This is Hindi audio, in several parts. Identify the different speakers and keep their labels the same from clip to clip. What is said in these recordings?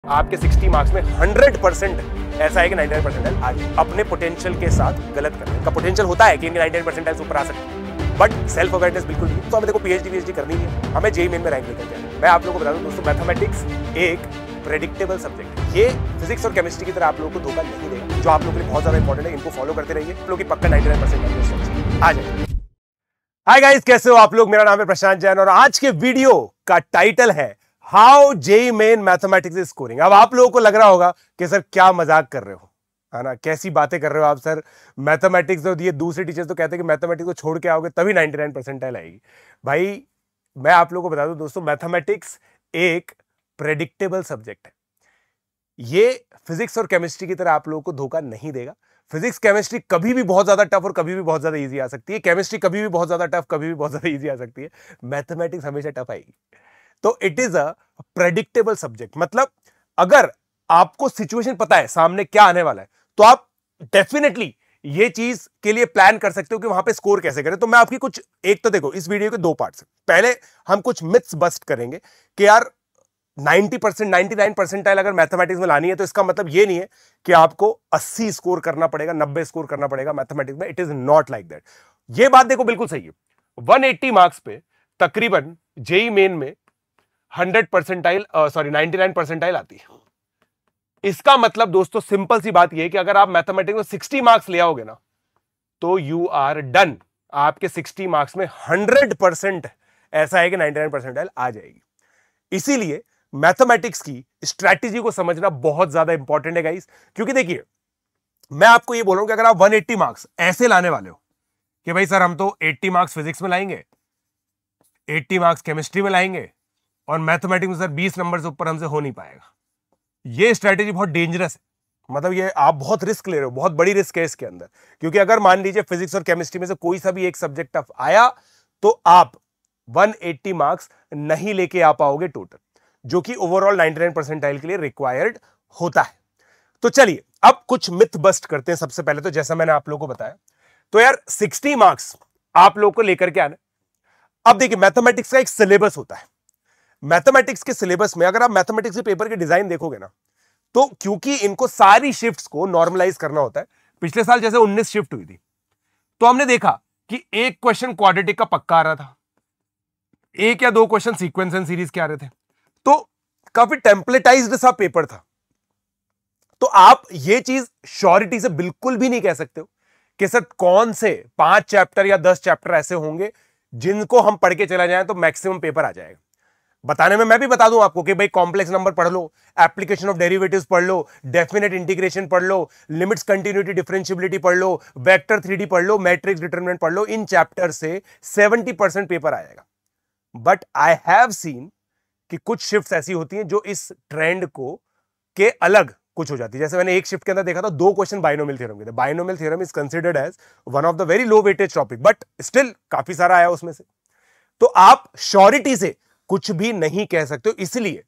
Speaker 1: आपके 60 मार्क्स में 100% ऐसा है कि 99% आज अपने पोटेंशियल के साथ गलत करने का पोटेंशियल होता है कि इनके 99% ऊपर आ सकते हैं, बट सेल्फ अवेयरनेस बिल्कुल नहीं। तो हमें देखो पीएचडी करनी है, हमें जेईई मेन में रैंक लेकर जाना है। मैं आप लोगों को बता दूं दोस्तों, मैथमेटिक्स एक प्रेडिक्टेबल सब्जेक्ट है। ये फिजिक्स और केमिस्ट्री की तरह आप लोगों को धोखा नहीं देगा, जो आप लोगों के लिए बहुत ज्यादा इंपॉर्टेंट है। इनको फॉलो करते रहिए, आप लोग की पक्का 99% आ जाए। हाय गाइस, कैसे हो आप लोग? मेरा नाम है प्रशांत जैन और आज के वीडियो का टाइटल है how JEE main mathematics is scoring. अब आप लोगों को लग रहा होगा कि सर क्या मजाक कर रहे हो, है ना, कैसी बातें कर रहे हो आप सर। मैथमेटिक्स तो ये दूसरे टीचर्स तो कहते हैं कि मैथमेटिक्स को छोड़ के आओगे तभी 99% आएगी। भाई मैं आप लोगों को बता दूं दोस्तों, मैथमेटिक्स एक प्रेडिक्टेबल सब्जेक्ट है। ये फिजिक्स और केमिस्ट्री की तरह आप लोगों को धोखा नहीं देगा। फिजिक्स केमिस्ट्री कभी भी बहुत ज्यादा टफ और कभी भी बहुत ज्यादा इजी आ सकती है। केमिस्ट्री कभी भी बहुत ज्यादा टफ, कभी भी बहुत ज्यादा इजी आ सकती है। मैथमेटिक्स हमेशा टफ आएगी। तो it is a predictable subject. मतलब अगर आपको सिचुएशन पता है सामने क्या आने वाला है, तो आप डेफिनेटली ये चीज के लिए प्लान कर सकते हो कि वहां पे स्कोर कैसे करें। तो मैं आपकी कुछ, एक तो देखो इस वीडियो के दो पार्ट्स हैं। पहले हम कुछ मिथ्स बस्ट करेंगे कि यार 90%, 99% अगर मैथमेटिक्स में लानी है तो इसका मतलब ये नहीं है कि आपको 80 स्कोर करना पड़ेगा, 90 स्कोर करना पड़ेगा मैथमेटिक्स में। It is not like that. ये बात देखो बिल्कुल सही है। 180 मार्क्स पे तकरीबन जेईई मेन में 99% आती है। इसका मतलब दोस्तों सिंपल सी बात यह है कि अगर आप मैथमेटिक्स में 60 मार्क्स ले आओगे ना, तो यू आर डन। आपके 60 मार्क्स में 100% ऐसा है कि 99% आ जाएगी। इसीलिए मैथमेटिक्स की स्ट्रैटेजी को समझना बहुत ज्यादा इंपॉर्टेंट है गाइस। क्योंकि देखिए, मैं आपको यह बोल रहा हूं कि अगर आप 180 मार्क्स ऐसे लाने वाले हो कि भाई सर हम तो 80 मार्क्स फिजिक्स में लाएंगे, 80 मार्क्स केमिस्ट्री में लाएंगे और मैथमेटिक्स में सर 20 नंबर से ऊपर हमसे हो नहीं पाएगा, ये स्ट्रैटेजी बहुत डेंजरस है। मतलब ये आप बहुत रिस्क ले रहे हो, बहुत बड़ी रिस्क है इसके अंदर। क्योंकि अगर मान लीजिए फिजिक्स और केमिस्ट्री में से कोई सा भी एक सब्जेक्ट टफ आया, तो आप 180 मार्क्स नहीं लेके आ पाओगे टोटल, जो कि ओवरऑल 99% के लिए रिक्वायर्ड होता है। तो चलिए अब कुछ मिथ बस्ट करते हैं। सबसे पहले तो जैसा मैंने आप लोगों को बताया, तो यार 60 मार्क्स आप लोगों को लेकर के आना। अब देखिए, मैथमेटिक्स का एक सिलेबस होता है। मैथमेटिक्स के सिलेबस में अगर आप मैथमेटिक्स के पेपर के डिजाइन देखोगे ना, तो क्योंकि इनको सारी शिफ्ट्स को नॉर्मलाइज करना होता है। पिछले साल जैसे 19 शिफ्ट हुई थी, तो हमने देखा कि एक क्वेश्चन क्वाड्रेटिक का पक्का आ रहा था, एक या दो क्वेश्चन सीक्वेंस एंड सीरीज के आ रहे थे। तो काफी टेम्पलेटाइज्ड सा पेपर था। तो आप ये चीज श्योरिटी से बिल्कुल भी नहीं कह सकते हो कि सर कौन से 5 चैप्टर या 10 चैप्टर ऐसे होंगे जिनको हम पढ़ के चला जाए तो मैक्सिमम पेपर आ जाएगा। बताने में मैं भी बता दूं आपको कि भाई कॉम्प्लेक्स नंबर पढ़ लो, एप्लीकेशन ऑफ डेरिवेटिव्स पढ़ लो, डेफिनेट इंटीग्रेशन पढ़ लो, लिमिट्स कंटिन्यूटी डिफरेंशिएबिलिटी पढ़ लो, वेक्टर 3D पढ़ लो, मैट्रिक्स डिटरमिनेंट पढ़ लो। इन चैप्टर से 70% पेपर आएगा। बट आई हैव सीन कि कुछ शिफ्ट्स ऐसी होती हैं जो इस ट्रेंड को के अलग कुछ हो जाती है। जैसे मैंने एक शिफ्ट के अंदर देखा था, 2 क्वेश्चन बाइनोमियल थ्योरम के थे। Binomial theorem is considered as one of the very low weightage topic, but still काफी सारा आया उसमें से। तो आप श्योरिटी से कुछ भी नहीं कह सकते हो। इसलिए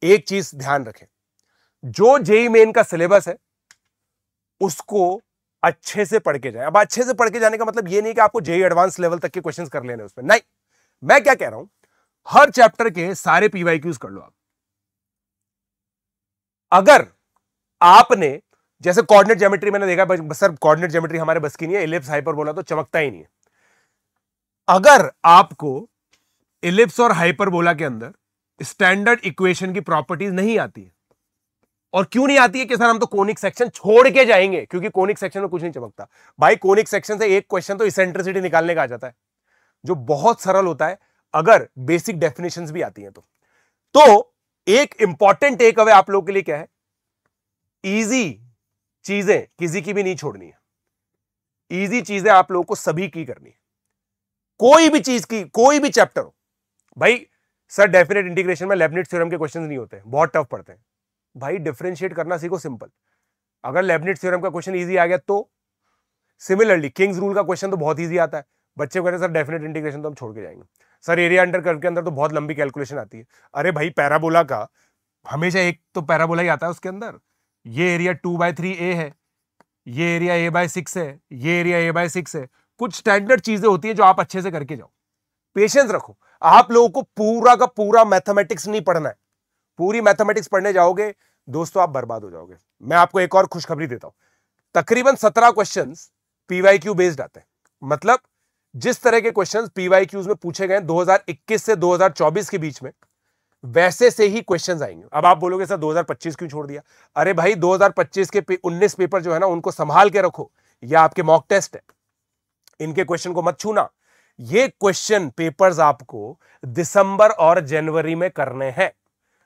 Speaker 1: एक चीज ध्यान रखें, जो जेईई मेन का सिलेबस है उसको अच्छे से पढ़ के जाए। अब अच्छे से पढ़ के जाने का मतलब यह नहीं कि आपको जेईई एडवांस लेवल तक के क्वेश्चंस कर लेने उसमें, नहीं। मैं क्या कह रहा हूं, हर चैप्टर के सारे पीवाईक्यूज कर लो आप। अगर आपने जैसे कोऑर्डिनेट ज्योमेट्री मैंने देखा, सर कोऑर्डिनेट ज्योमेट्री हमारे बस की नहीं है, इलिप्स हाइपरबोला तो चमकता ही नहीं है। अगर आपको इलिप्स और हाइपरबोला के अंदर स्टैंडर्ड इक्वेशन की प्रॉपर्टीज नहीं आती है, और क्यों नहीं आती है कि सर हम तो कोनिक सेक्शन छोड़ के जाएंगे, क्योंकि कोनिक सेक्शन में कुछ नहीं चमकता। भाई कोनिक सेक्शन से एक क्वेश्चन तो इसेंट्रिसिटी निकालने का आ जाता है, जो बहुत सरल होता है अगर बेसिक डेफिनेशंस भी आती हैं तो एक इंपॉर्टेंट टेक अवे आप लोगों के लिए क्या है, इजी चीजें किसी की भी नहीं छोड़नी है। इजी चीजें आप लोगों को सभी की करनी है। कोई भी चीज की, कोई भी चैप्टर हो। भाई सर डेफिनेट इंटीग्रेशन में लेबनिट्ज थ्योरम के क्वेश्चंस नहीं होते, बहुत टफ पड़ते हैं। भाई डिफरेंशिएट करना सीखो, सिंपल। अगर लेबनिट्ज थ्योरम का क्वेश्चन इजी आ गया तो सिमिलरली किंग्स रूल का क्वेश्चन तो बहुत इजी आता है। बच्चे कहते हैं सर डेफिनेट इंटीग्रेशन तो हम छोड़ के जाएंगे, सर एरिया अंडर कर्व के अंदर तो बहुत लंबी कैलकुलेशन आती है। अरे भाई पैराबोला का हमेशा एक तो पैराबोला ही आता है, उसके अंदर ये एरिया 2/3a है, ये एरिया a/6 है, ये एरिया a/6 है। कुछ स्टैंडर्ड चीजें होती है जो आप अच्छे से करके जाओ। पेशेंस रखो। आप लोगों को पूरा का पूरा मैथमेटिक्स नहीं पढ़ना है, पूरी मैथमेटिक्स पढ़ने जाओगे दोस्तों आप बर्बाद हो जाओगे। मैं आपको एक और खुशखबरी देता हूं, तकरीबन 17 क्वेश्चंस पीवाईक्यू बेस्ड आते हैं। मतलब जिस तरह के क्वेश्चंस पीवाईक्यूज में पूछे गए 2021 से 2024 के बीच में, वैसे से ही क्वेश्चंस आएंगे। अब आप बोलोगे सर 2025 क्यों छोड़ दिया? अरे भाई 2025 के 19 पेपर जो है ना उनको संभाल के रखो, ये आपके मॉक टेस्ट है, इनके क्वेश्चन को मत छूना। ये क्वेश्चन पेपर्स आपको दिसंबर और जनवरी में करने हैं।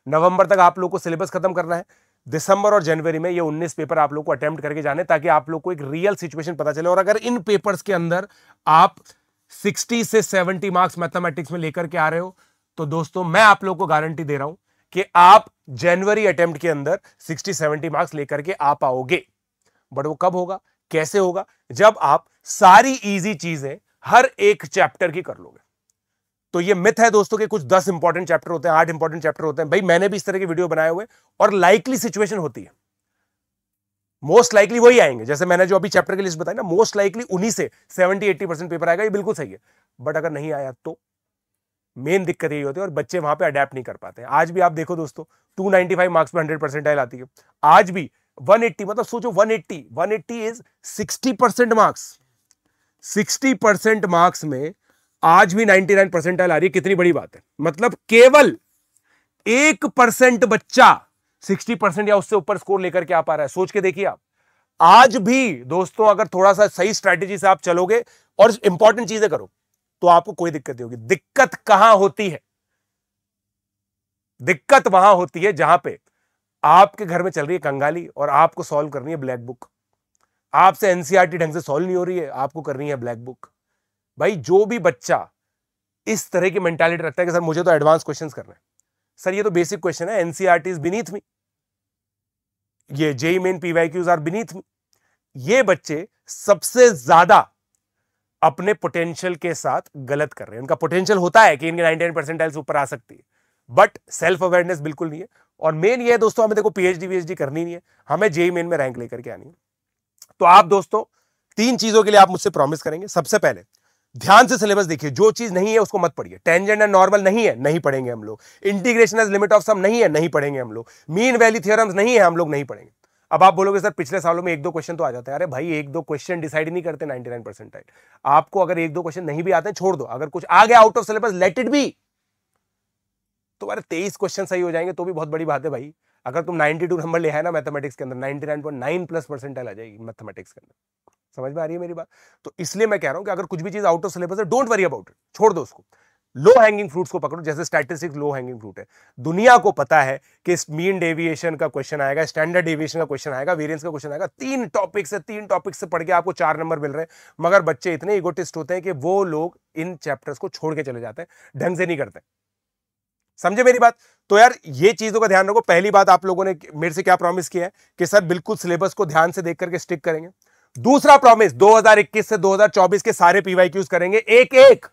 Speaker 1: नवंबर तक आप लोग को सिलेबस खत्म करना है, दिसंबर और जनवरी में ये 19 पेपर आप लोग को अटेम्प्ट करके जाने, ताकि आप लोग को एक रियल सिचुएशन पता चले। और अगर इन पेपर्स के अंदर आप 60 से 70 मार्क्स मैथमेटिक्स में लेकर के आ रहे हो, तो दोस्तों मैं आप लोग को गारंटी दे रहा हूं कि आप जनवरी अटेम्प्ट के अंदर 60-70 मार्क्स लेकर के आ पाओगे। बट वो कब होगा, कैसे होगा? जब आप सारी इजी चीजें हर एक चैप्टर की कर लोगे। तो ये मिथ है दोस्तों कि कुछ 10 इंपॉर्टेंट चैप्टर होते हैं, 8 इंपॉर्टेंट चैप्टर होते हैं। भाई मैंने भी इस तरह के वीडियो बनाए हुए, और लाइकली सिचुएशन होती है, मोस्ट लाइकली वही आएंगे। जैसे मैंने जो अभी चैप्टर की लिस्ट बताई ना, मोस्ट लाइकली उन्हीं से 70-80% पेपर आएगा, ये बिल्कुल सही है। बट अगर नहीं आया तो मेन दिक्कत यही होती है, और बच्चे वहां पे अडेप्ट नहीं कर पाते हैं। आज भी आप देखो दोस्तों 295 मार्क्स में 100% आती है। आज भी 180, मतलब सोचो 180 इज 60% मार्क्स। 60% मार्क्स में आज भी 99% आ रही है, कितनी बड़ी बात है। मतलब केवल 1% बच्चा 60% या उससे ऊपर स्कोर लेकर के आ पा रहा है। सोच के देखिए आप, आज भी दोस्तों अगर थोड़ा सा सही स्ट्रैटेजी से आप चलोगे और इंपॉर्टेंट चीजें करो, तो आपको कोई दिक्कत नहीं होगी। दिक्कत कहां होती है? दिक्कत वहां होती है जहां पे आपके घर में चल रही है कंगाली और आपको सॉल्व करनी है ब्लैक बुक। आपसे एनसीईआरटी ढंग से सॉल्व नहीं हो रही है, आपको करनी है ब्लैक बुक। भाई जो भी बच्चा इस तरह की मेंटालिटी रखता है कि सर मुझे तो एडवांस क्वेश्चंस करना है, सर ये तो बेसिक क्वेश्चन है, एनसीईआरटी इज बीनीथ मी, ये JEE main PYQs are beneath me, ये बच्चे सबसे ज्यादा अपने पोटेंशियल के साथ गलत कर रहे हैं। उनका पोटेंशियल होता है कि इनके 99% से ऊपर आ सकती है, बट सेल्फ अवेयरनेस बिल्कुल नहीं है। और मेन ये है दोस्तों, हमें देखो पीएचडी करनी नहीं है, हमें जेईई मेन में रैंक लेकर के आनी है। तो आप दोस्तों 3 चीजों के लिए आप मुझसे प्रॉमिस करेंगे। सबसे पहले ध्यान से सिलेबस देखिए, जो चीज नहीं है उसको मत पढ़िए। टेंजेंट एंड नॉर्मल नहीं है, नहीं पढ़ेंगे हम लोग। Integration age limit of some नहीं है, नहीं पढ़ेंगे हम लोग। मीन वैल्यू थ्योरम्स नहीं है, हम लोग नहीं पढ़ेंगे। अब आप बोलोगे सर पिछले सालों में 1-2 क्वेश्चन तो आ जाते हैं। अरे भाई 1-2 क्वेश्चन डिसाइड नहीं करते 99%। आपको अगर 1-2 क्वेश्चन नहीं भी आते हैं छोड़ दो, अगर कुछ आ गया out of syllabus let it be. तुम्हारे 23 क्वेश्चन सही हो जाएंगे तो भी बहुत बड़ी बात है भाई। अगर तुम 92 नंबर ले आए ना मैथमेटिक्स के अंदर, 99.9+ आ जाएगी मैथमेटिक्स के अंदर। समझ में आ रही है मेरी बात? तो इसलिए मैं कह रहा हूं कि अगर कुछ भी चीज आउट ऑफ सिलेबस है, डोंट वरी अबाउट इट, छोड़ दो उसको। लो हैंगिंग फ्रूट्स को पकड़ो, जैसे स्टैटिस्टिक्स लो हैंगिंग फ्रूट है। दुनिया को पता है कि मीन डेविएशन का क्वेश्चन आएगा, स्टैंडर्ड डेविएशन का क्वेश्चन आएगा, वेरिएंस का क्वेश्चन आएगा। 3 टॉपिक से पढ़ के आपको 4 नंबर मिल रहे हैं। मगर बच्चे इतने इगोटिस्ट होते हैं कि वो लोग इन चैप्टर्स को छोड़ के चले जाते हैं, ढंग से नहीं करते। समझे मेरी बात? तो यार ये चीजों का ध्यान रखो। पहली बात, आप लोगों ने मेरे से क्या प्रॉमिस किया है कि सर बिल्कुल सिलेबस को ध्यान से देख करके स्टिक करेंगे। दूसरा प्रॉमिस, 2021 से 2024 के सारे पीवाईक्यूज करेंगे एक एक,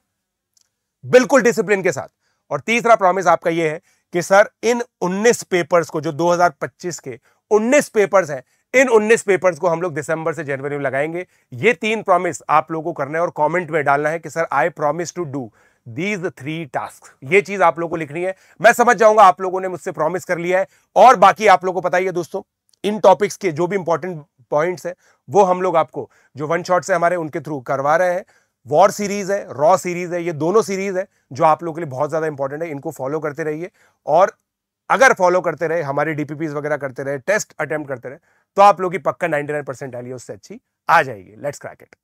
Speaker 1: बिल्कुल डिसिप्लिन के साथ। और तीसरा प्रॉमिस आपका यह है कि सर इन 19 पेपर्स को, जो 2025 के 19 पेपर्स हैं, इन 19 पेपर्स को हम लोग दिसंबर से जनवरी में लगाएंगे। ये 3 प्रॉमिस आप लोगों को करना है और कमेंट में डालना है कि sir I promise to do these 3 task. ये चीज आप लोगों को लिखनी है। मैं समझ जाऊंगा आप लोगों ने मुझसे प्रॉमिस कर लिया है। और बाकी आप लोगों को पता ही है दोस्तों, इन टॉपिक्स के जो भी इंपॉर्टेंट पॉइंट्स है वो हम लोग आपको जो वन शॉट से हमारे उनके थ्रू करवा रहे हैं। वॉर सीरीज है, रॉ सीरीज है, ये दोनों सीरीज है जो आप लोगों के लिए बहुत ज्यादा इंपॉर्टेंट है। इनको फॉलो करते रहिए, और अगर फॉलो करते रहे, हमारे डीपीपीज वगैरह करते रहे, टेस्ट अटेम्प्ट करते रहे, तो आप लोग की पक्का 99% आली उससे अच्छी आ जाएगी। Let's crack it.